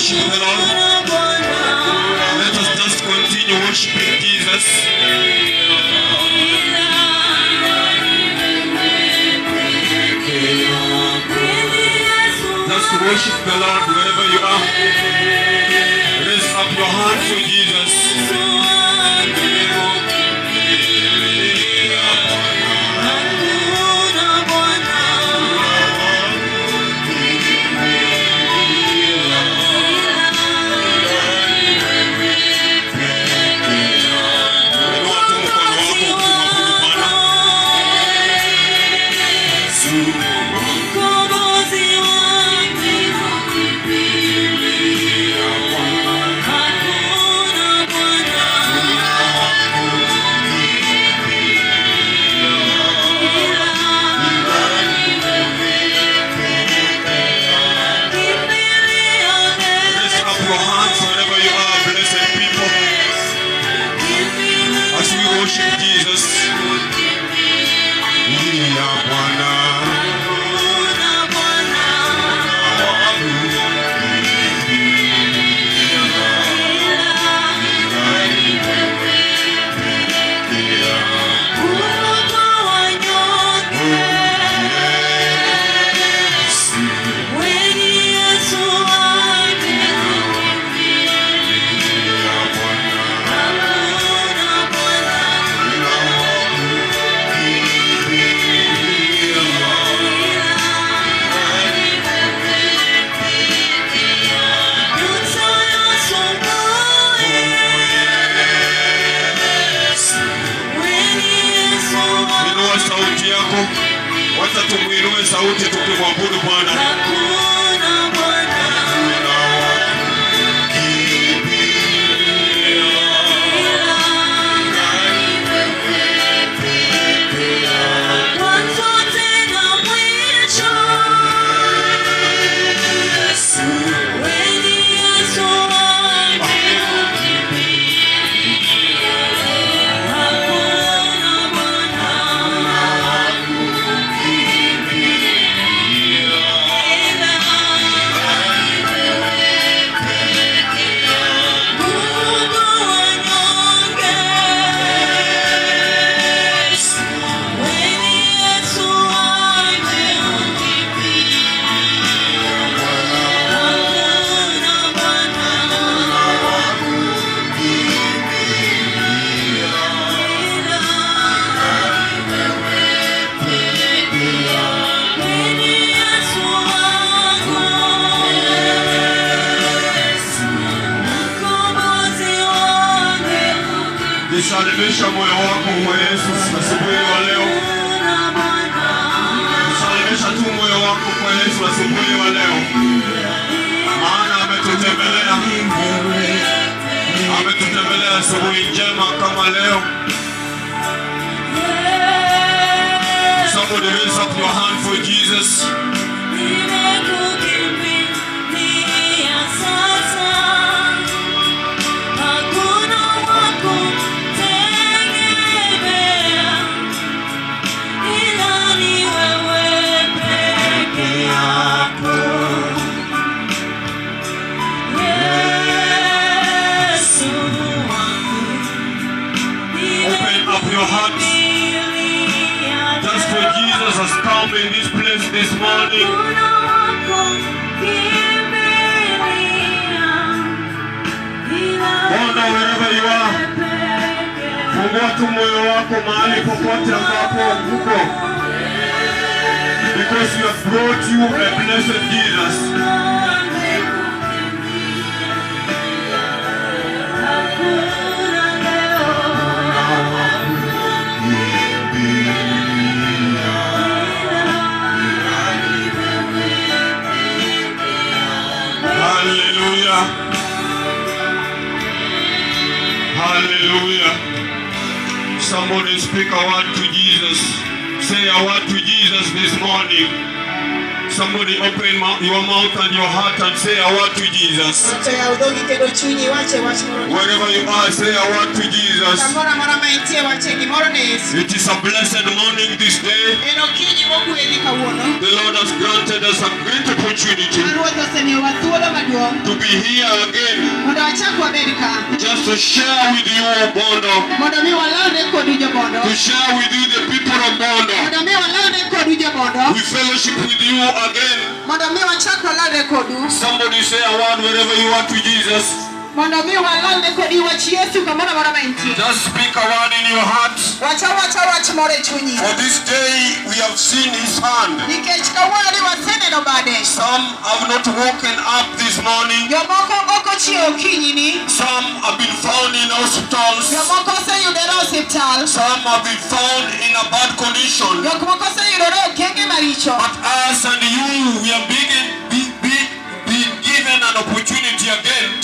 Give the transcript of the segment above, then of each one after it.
worship the Lord. Let us just continue worshiping Jesus. Just worship the Lord wherever you are. Raise up your hands to Jesus. Wacha tumuinue sauti tukimwabudu Bwana. Salimisha moyo wako kwa Yesu asubuhi wa leo. Salimisha tu moyo wako kwa Yesu asubuhi wa leo. Maana ametutembelea. Ametutembelea asubuhi njema kama leo. Somebody raise up your hand for Jesus. Come in this place this morning. Bwana, wherever you are, fungua tu moyo wako mahali popote ambapo uko, because you have brought you a blessed Jesus. Hallelujah. Somebody speak a word to Jesus. Say a word to Jesus this morning. Somebody open your mouth and your heart and say a word to Jesus. Wherever you are, say a word to Jesus. It is a blessed morning this day. The Lord has granted us a great opportunity to be here again, just to share with you Bondo, to share with you the people of Bondo. We fellowship with you again. Somebody say a word wherever you are to Jesus. Just speak a word in your heart. For this day we have seen His hand. Some have not woken up this morning. Some have been found in hospitals. Some have been found in a bad condition. But us and you, we are being given an opportunity again.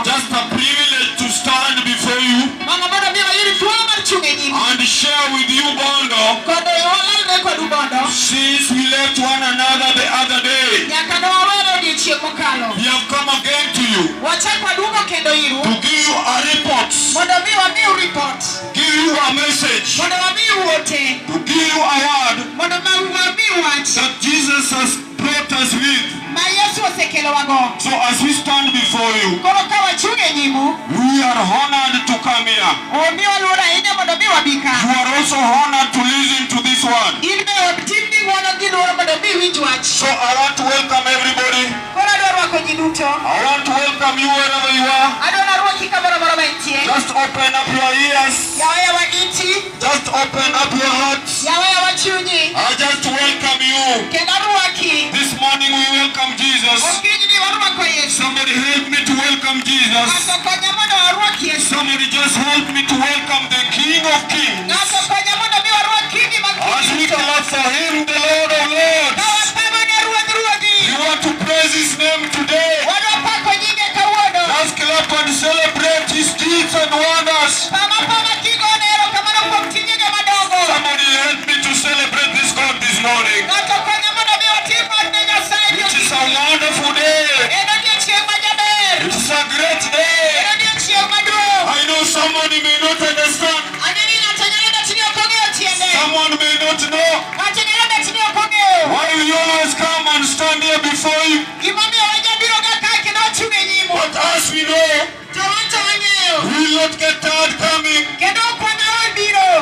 Just a privilege to stand before you and share with you Bondo. Since we left one another the other day, we have come again to you to give you a report, give you a message, to give you a word that Jesus has brought us with. So as we stand before you, we are honored to come here. You are also honored to listen to this word. So I want to welcome everybody. I want to welcome you wherever you are. Just open up your ears. Just open up your hearts. I just welcome you. This morning we welcome Jesus. Somebody help me to welcome Jesus. Somebody just help me to welcome the King of Kings. As we clap for Him, the Lord of Lords. We want to praise His name today. Let's clap and celebrate His deeds and wonders. Somebody help me to celebrate this God this morning. It is a wonderful day. It is a great day. I know somebody may not understand. Someone may not know why we always come and stand here before you. But as we know, we will not get tired coming.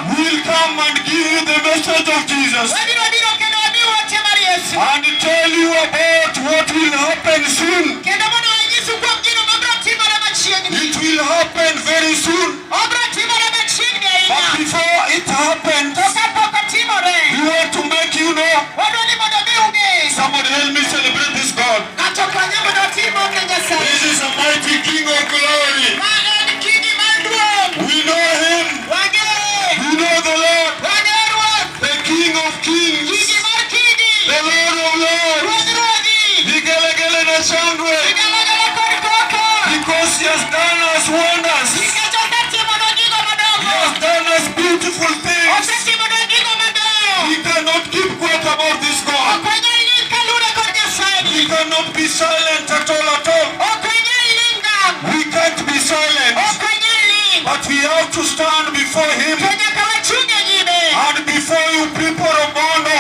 We will come and give you the message of Jesus and tell you about what will happen soon. It will happen very soon. But before it happens, we want to make you know. Somebody help me celebrate this God. This is a mighty King of glory. We know Him. We know the Lord, the King of kings, the Lord of lords. Because He has done us wonders. He has done us beautiful things. We cannot keep quiet about this God. We cannot be silent at all. We can't be silent. But we have to stand before Him and before you people of Bondo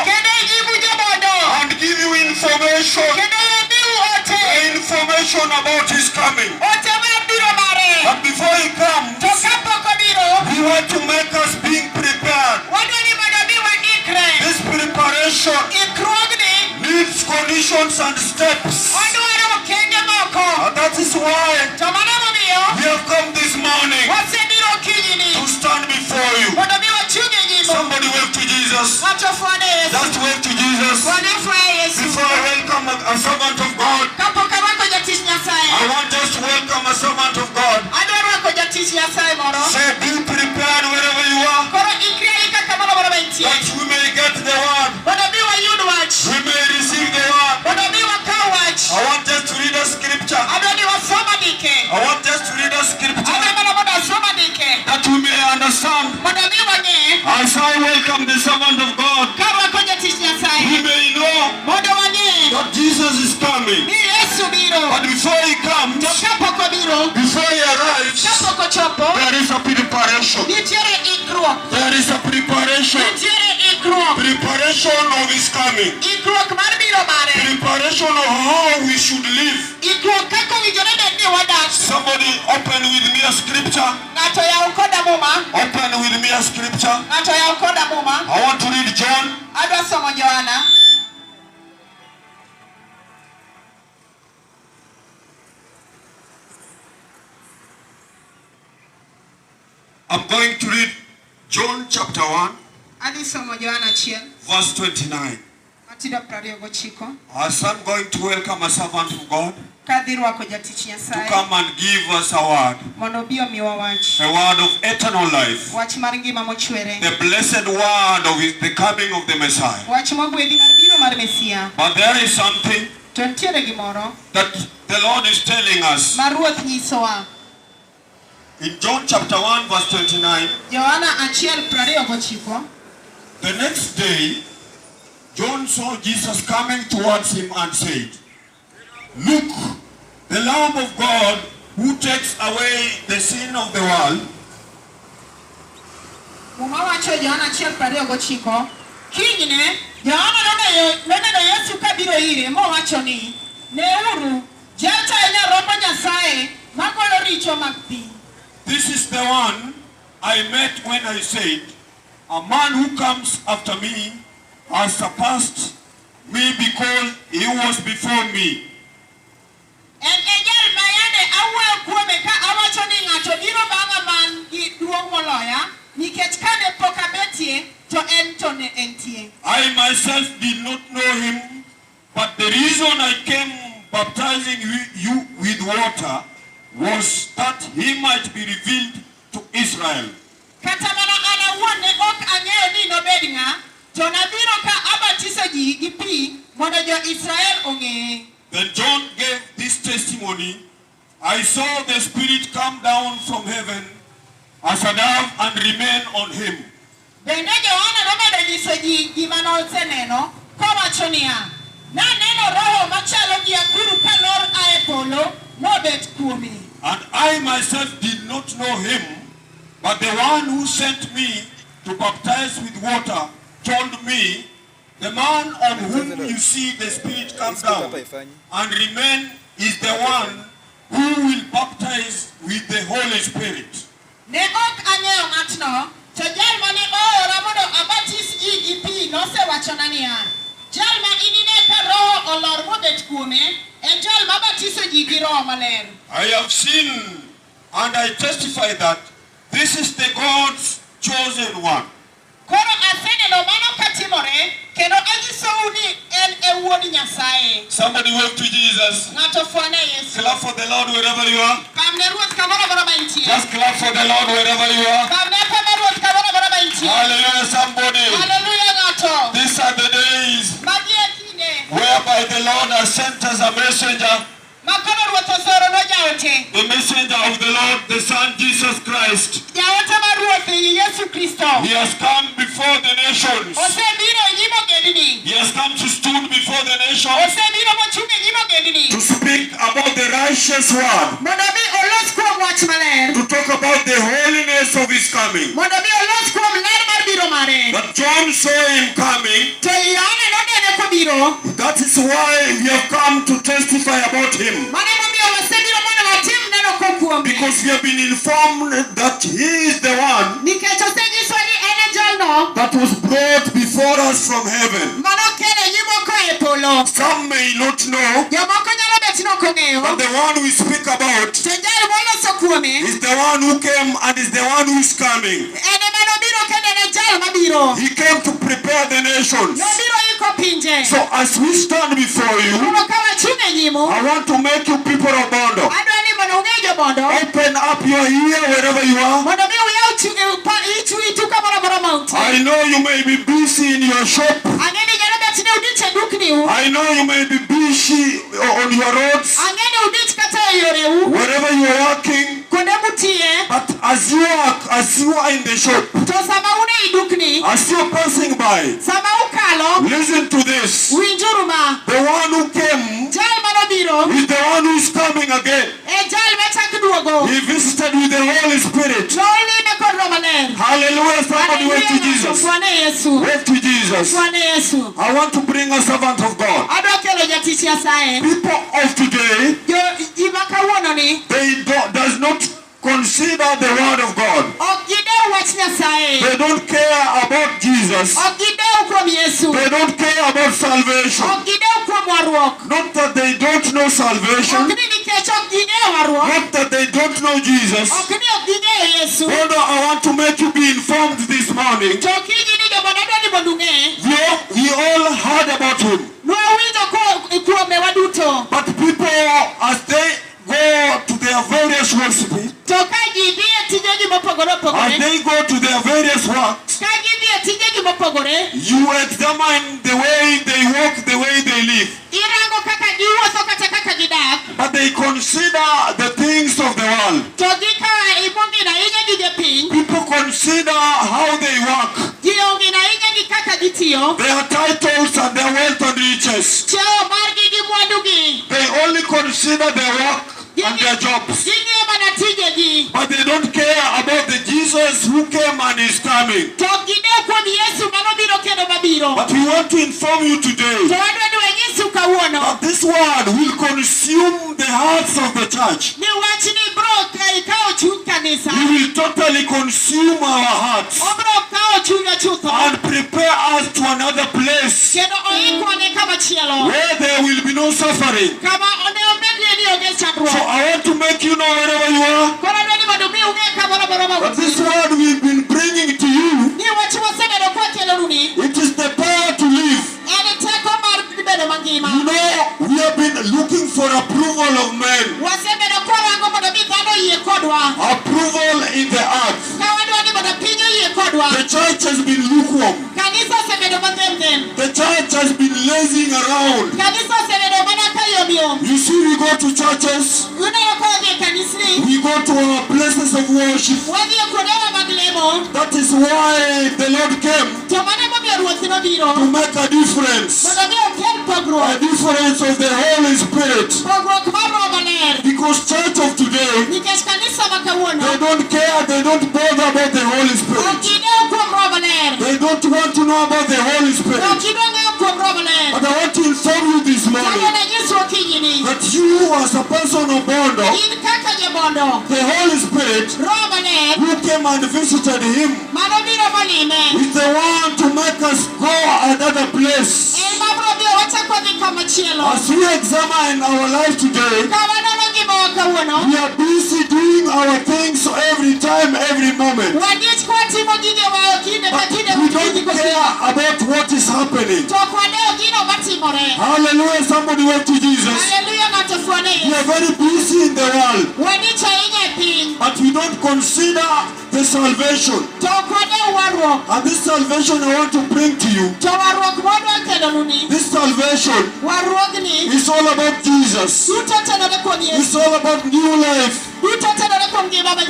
and give you information about His coming. But before He comes, we want to make us being prepared. This preparation needs conditions and steps. And that is why we have come this morning to stand before you. Somebody wave to Jesus. Just wave to Jesus. Before I welcome a servant of God, I want just to welcome a servant of God. Say, be prepared wherever you are, that we may get the word. We may receive the word. I want just to read a scripture. I want just to read a scripture that we may understand. As I welcome the servant of God, coming. But before he comes, before he arrives, there is a preparation. There is a preparation. Preparation of his coming. Preparation of how we should live. Somebody open with me a scripture. Open with me a scripture. I want to read John. I'm going to read John chapter 1, verse 29. Our son going to welcome a servant of God to come and give us a word of eternal life, the blessed word of the coming of the Messiah. But there is something that the Lord is telling us. In John chapter 1 verse 29, the next day, John saw Jesus coming towards him and said, "Look, the Lamb of God who takes away the sin of the world." This is the one I met when I said, "A man who comes after me has surpassed me because he was before me." I myself did not know him, but the reason I came baptizing you with water was that he might be revealed to Israel. Then John gave this testimony, "I saw the Spirit come down from heaven as a dove and remain on him." And I myself did not know him, but the one who sent me to baptize with water told me, "The man on whom you see the Spirit come down and remain is the one who will baptize with the Holy Spirit." I have seen and I testify that this is the God's chosen one. Somebody wave to Jesus. Clap for the Lord wherever you are. Just clap for the Lord wherever you are. Hallelujah, somebody. These are the days whereby the Lord has sent us a messenger. The messenger of the Lord, the Son Jesus Christ. He has come before the nations. He has come to stand before the nations to speak about the righteous word, to talk about the holiness of his coming. But John saw him coming. That is why we have come to testify about him. Because we have been informed that he is the one that was brought before us from heaven. Some may not know, but the one we speak about is the one who came and is the one who is coming. He came to prepare the nations. So as we stand before you, I want to make you people of Bondo. Open up your ear wherever you are. I know you may be busy in your shop. I know you may be busy on your roads, wherever you are working. But as you are in the shop, as you are passing by, listen to this. The one who came is the one who is coming again. He visited with the Holy Spirit. Hallelujah. Somebody wave to Jesus. Wave to Jesus. I want to bring a servant of God. People of today, they does not consider the word of God. They don't care about Jesus. They don't care about salvation. Not that they don't know salvation. Not that they don't know Jesus. Brother, I want to make you be informed this morning. We all heard about him. But people, as they go to their various worshiping, as they go to their various works, you examine the way they walk, the way they live. But they consider the things of the world. People consider how they work, their titles and their wealth and riches. They only consider their work and their jobs. But they don't care about the Jesus who came and is coming. But we want to inform you today that this word will consume the hearts of the church. It will totally consume our hearts and prepare us to another place where there will be no suffering. So I want to make you know wherever you are that this word we've been bringing to you, it is the power to live. You know, we have been looking for approval of men, approval in the earth. The church has been lukewarm. The church has been lazing around. You see, we go to churches, we go to our places of worship. That is why the Lord came, to make a difference. A difference of the Holy Spirit. Because church of today, they don't care, they don't bother about the Holy Spirit. They don't want to know about the Holy Spirit. But I want to inform you this morning that you as a person of Bondo, the Holy Spirit who came and visited him is the one to make us go another place. As we examine our life today, we are busy doing our things every time, every moment. But we don't care about what is happening. Hallelujah, somebody went to Jesus. We are very busy in the world, but we don't consider the salvation. And this salvation I want to bring to you. This salvation is all about Jesus. It's all about new life.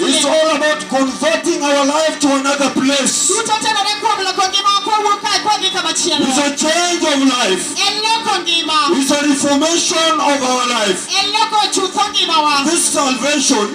It's all about converting our life to another place. It's a change of life. It's a reformation of our life. This salvation